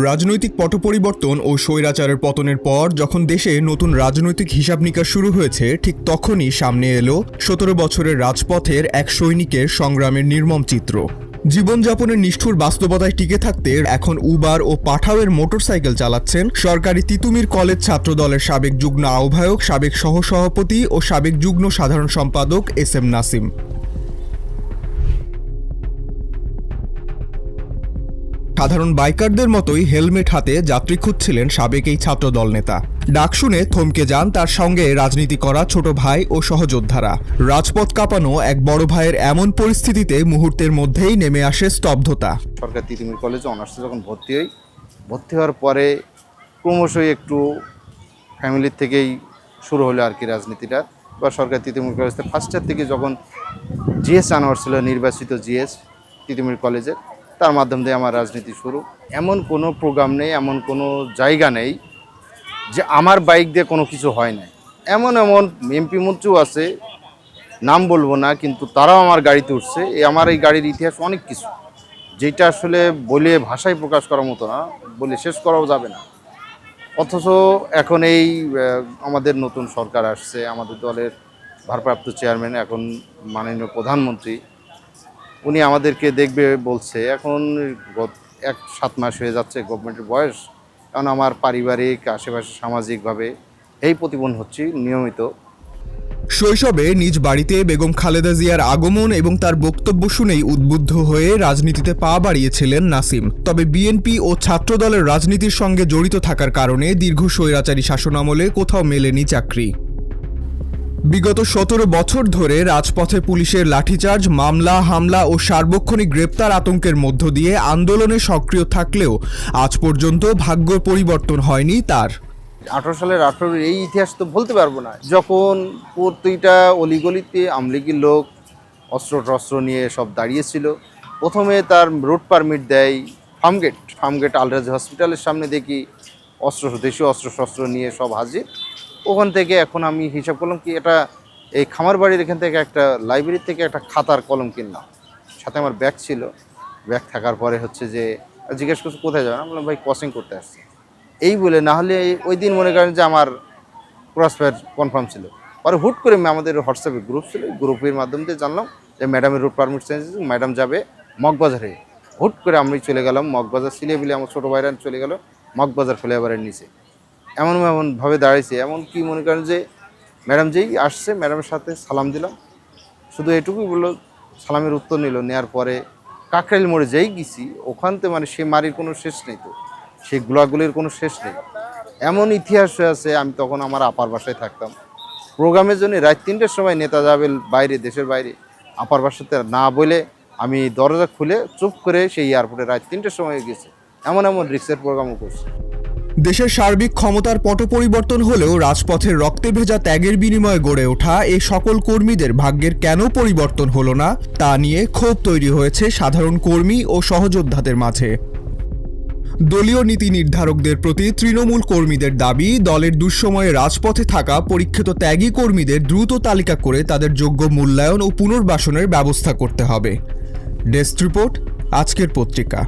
রাজনৈতিক পট পরিবর্তন ও স্বৈরাচারের পতনের পর যখন দেশে নতুন রাজনৈতিক হিসাব নিকাশ শুরু হয়েছে, ঠিক তখনই সামনে এলো ১৭ বছরের রাজপথের এক সৈনিকের সংগ্রামের নির্মম চিত্র। জীবনযাপনের নিষ্ঠুর বাস্তবতায় টিকে থাকতে এখন উবার ও পাঠাওয়ের মোটরসাইকেল চালাচ্ছেন সরকারি তিতুমির কলেজ ছাত্রদলের সাবেক যুগ্ম আহ্বায়ক, সাবেক সহসভাপতি ও সাবেক যুগ্ম সাধারণ সম্পাদক এস.এম. নাসিম। সাধারণ বাইকারদের মতোই হেলমেট হাতে যাত্রী খুঁজছিলেন সাবেক এই ছাত্রদল নেতা। ডাক শুনে থমকে যান তার সঙ্গে রাজনীতি করা ছোট ভাই ও সহযোদ্ধারা। রাজপথ কাঁপানো এক বড় ভাইয়ের এমন পরিস্থিতিতে মুহূর্তের মধ্যেই নেমে আসে স্তব্ধতা। সরকারি তিতুমির কলেজে অনার্সে যখন ভর্তি হওয়ার পরে ক্রমশই একটু ফ্যামিলির থেকেই শুরু হলো আর কি রাজনীতিটা। বা সরকারি তিতুমির কলেজে ফার্স্ট ইয়ার থেকে যখন জিএস আনা হচ্ছিল, নির্বাচিত জিএস তিতুমির কলেজে, তার মাধ্যম দিয়ে আমার রাজনীতি শুরু। এমন কোনো প্রোগ্রাম নেই, এমন কোনো জায়গা নেই যে আমার বাইক দিয়ে কোনো কিছু হয় না। এমন এমপি মন্ত্রীও আছে, নাম বলবো না, কিন্তু তারাও আমার গাড়িতে উঠছে। আমার এই গাড়ির ইতিহাস অনেক কিছু, যেটা আসলে বলে ভাষায় প্রকাশ করার মতো না, বলে শেষ করাও যাবে না। অথচ এখন এই আমাদের নতুন সরকার আসছে, আমাদের দলের ভারপ্রাপ্ত চেয়ারম্যান, এখন মাননীয় প্রধানমন্ত্রী, উনি আমাদেরকে দেখবে বলছে। এখন 7 মাস হয়ে যাচ্ছে গভর্নমেন্টের বয়স, কারণ আমার পারিবারিক আশেপাশে সামাজিকভাবে এই প্রতিবন্ধ হচ্ছি নিয়মিত। শৈশবে নিজ বাড়িতে বেগম খালেদা জিয়ার আগমন এবং তার বক্তব্য শুনেই উদ্বুদ্ধ হয়ে রাজনীতিতে পা বাড়িয়েছিলেন নাসিম। তবে বিএনপি ও ছাত্রদলের রাজনীতির সঙ্গে জড়িত থাকার কারণে দীর্ঘ স্বৈরাচারী শাসনামলে কোথাও মেলেনি চাকরি। বিগত ১৭ বছর ধরে রাজপথে পুলিশের লাঠিচার্জ, মামলা, হামলা ও সার্বক্ষণিক গ্রেপ্তার আতঙ্কের মধ্য দিয়ে আন্দোলনে সক্রিয় থাকলেও আজ পর্যন্ত ভাগ্য পরিবর্তন হয়নি তার। 18 সালের 18 এই ইতিহাস তো বলতে পারবো না, যখন প্রতিটা অলিগলিতে আমলিগির লোক অস্ত্র নিয়ে সব দাঁড়িয়েছিল। প্রথমে তার রুট পারমিট দেয় ফার্মগেট আলরাজি হসপিটালের সামনে, দেখি দেশীয় অস্ত্র নিয়ে সব হাজির। ওখান থেকে এখন আমি হিসাব করলাম কি, এটা এই খামার বাড়ির এখান থেকে একটা লাইব্রেরি থেকে একটা খাতার কলম কিনলাম, সাথে আমার ব্যাগ ছিল। ব্যাগ থাকার পরে হচ্ছে যে জিজ্ঞেস করছে কোথায় যাবেন, আমি বললাম ভাই ক্রসিং করতে আসছি এই বলে। না হলে ওই দিন মনে করেন যে আমার ক্রসফায়ার কনফার্ম ছিল। পরে হুট করে আমাদের হোয়াটসঅ্যাপে গ্রুপ ছিল, গ্রুপের মাধ্যম দিয়ে জানলাম যে ম্যাডামের রুট পারমিট চেঞ্জ, ম্যাডাম যাবে মগবাজারে। হুট করে আমি চলে গেলাম মগবাজার, সিলেবিলে আমার ছোটো ভাইরা চলে গেল মগবাজার ফ্লাইওভারের নিচে। এমনভাবে দাঁড়িয়েছে, এমন কি মনে করেন যে ম্যাডাম যেই আসছে, ম্যাডামের সাথে সালাম দিলাম, শুধু এটুকুই বললো, সালামের উত্তর নিল। নেওয়ার পরে কাকরাইল মোড়ে যেই গেছি, ওখানতে মানে সে মারির কোনো শেষ নেই, তো সেই গোলাগুলির কোনো শেষ নেই। এমন ইতিহাস হয়ে আছে। আমি তখন আমার আপার বাসায় থাকতাম, প্রোগ্রামের জন্য রাত 3টের সময় নেতা যাবে বাইরে, দেশের বাইরে, আপার বাসাতে না বলে আমি দরজা খুলে চুপ করে সেই এয়ারপোর্টে রাত 3টের সময় গেছে। এমন রিক্সের প্রোগ্রামও করছে। দেশের সার্বিক ক্ষমতার পট পরিবর্তন হলেও রাজপথের রক্তে ভেজা ত্যাগের বিনিময়ে গড়ে ওঠা এই সকল কর্মীদের ভাগ্যের কেন পরিবর্তন হলো না, তা নিয়ে ক্ষোভ তৈরি হয়েছে সাধারণ কর্মী ও সহযোদ্ধাদের মাঝে। দলীয় নীতি নির্ধারকদের প্রতি তৃণমূল কর্মীদের দাবি, দলের দুঃসময়ে রাজপথে থাকা পরীক্ষিত ত্যাগী কর্মীদের দ্রুত তালিকা করে তাদের যোগ্য মূল্যায়ন ও পুনর্বাসনের ব্যবস্থা করতে হবে। ডেস্ক রিপোর্ট, আজকের পত্রিকা।